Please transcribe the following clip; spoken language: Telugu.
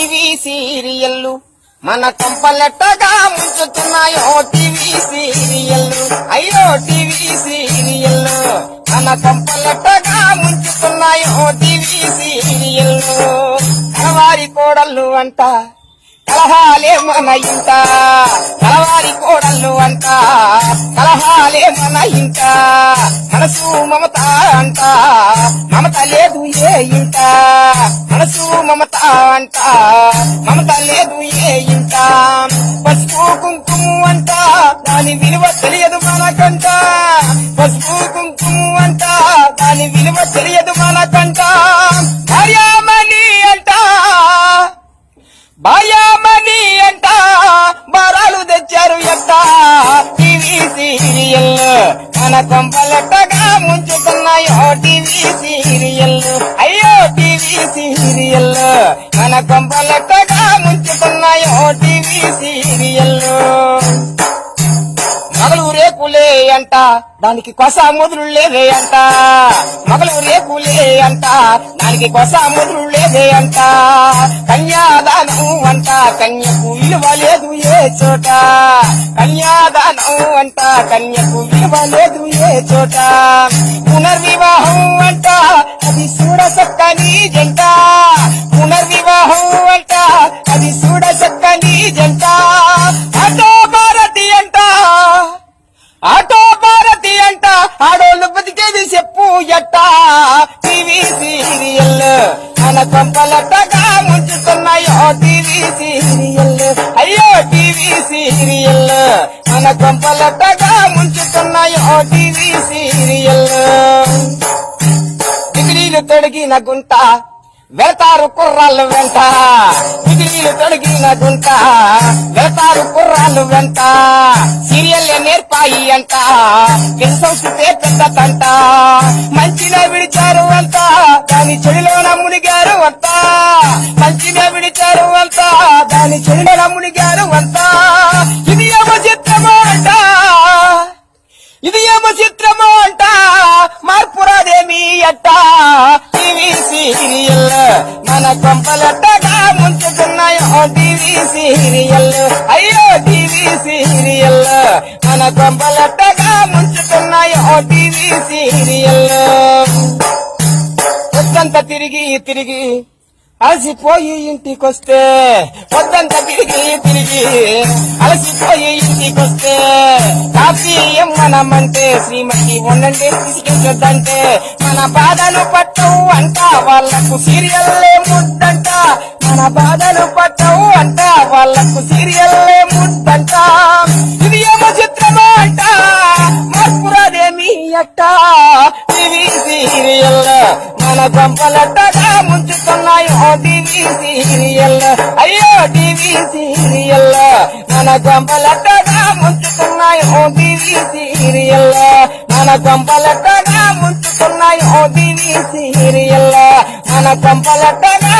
టీవీ సీరియల్లు మన కొంపలెట్టగా ముంచుతున్నాయో టీవీ సీరియల్లు అయ్యో టీవీ సీరియల్లు మన కొంపలెట్టగా ముంచుతున్నాయో టీవీ సీరియల్లు కలవారి కోడళ్ళు అంట కలహాలే మన ఇంట కలవారి కోడళ్ళు అంట కలహాలే మన ఇంట మనసు మమత అంట మమత లేదు ఏ ఇంట మనసు మమత అంట మమత లేదు ఏ ఇంట పసుపు కుంకుమ అంట దాని విలువ తెలియదు మనకంట పసుపు కుంకుమ అంట దాని విలువ తెలియదు మనకంట భార్యామణి అంట భార్యామణి అంట బారాలు తెచ్చారు ఎట్ట టీవీ సీరియల్ మన కొంపలెట్టగా ముంచుతున్నాయో టీవీ సీరియల్ అయ్యో టీవీ సీరియల్ మన కొంపలెట్టగా ముంచుతున్నాయో టీవీ సీరియల్ మగలు రేకులే అంట దానికి కొస ముదురు లేదే అంట మగలు రేకులే అంట దానికి కొస ముదురు లేదే అంట కన్యాదానం అంట కన్యకు విలువ లేదు ఏ చోట కన్యాదానం అంట కన్యకు విలువ లేదు ఏ చోట పునర్వివాహం అంట అది చూడ చక్కని జంట పునర్వివాహం అంట అది చూడ చక్కని జంట ఆటో భారతి అంట ఆటో భారతి అంట ఆడోళ్ళు బతికేది చెప్పు ఎట్ట టీవీ సీరియల్ మన కొంపలెట్టగా ముంచుతున్నాయో టీవీ సీరియల్ అయ్యో టీవీ సీరియల్ మన కొంపలెట్టగా ముంచుతున్నాయో టీవీ సీరియల్ డిగ్రీలు తొడిగిన గుంట వెళతారు కుర్రాళ్ళు వెంట డిగ్రీలు తొడిగిన గుంట వెళతారు కుర్రాళ్ళు వెంట సీరియల్ నేర్పాయి అంట వినసంస్థే పెద్ద తంట మంచిగా విడిచారు అంట దాని చెడిలోన మునిగారు అంట మంచిగా విడిచారు అంట దాని చెడిలోన మునిగారు అంట ఇది ఏమో చిత్రమో అంట ఇది ఏమో చిత్రమో అంట మార్పురాదేమి అట్ట టీవీ సీరియల్ మన కొంపలెట్టగా ముంచుతున్నాయో టీవీ సీరియల్ అయ్యో టీవీ సీరియల్ మన కొంపలెట్టగా ముంచుతున్నాయో టీవీ సీరియల్ పొద్దంతా తిరిగి తిరిగి అలసిపోయి ఇంటికొస్తే పొద్దంతా తిరిగి తిరిగి అలసిపోయి ఇంటికొస్తే కాఫీ ఇమ్మనమంటే శ్రీమతి ఉండండి తీసుకెళ్ళొద్దంటే మన బాధలు పట్టవు అంట వాళ్లకు సీరియల్లే ముద్దంట మన బాధలు పట్టవు అంట వాళ్లకు సీరియల్లే ముద్దంట ఇది ఏమో చిత్రమో అంట మార్పురాదేమి అట్ట టీవీ సీరియల్ మన కొంపలెట్టగా ముంచుతున్నాయో టీవీ సీరియల్ అయ్యో టీవీ సీరియల్ మన కొంపలెట్టగా ముంచుతున్నాయో టీవీ సీరియల్ మన కొంపలెట్టగా ముంచుతున్నాయో టీవీ సీరియల్ మన కొంపలెట్టగా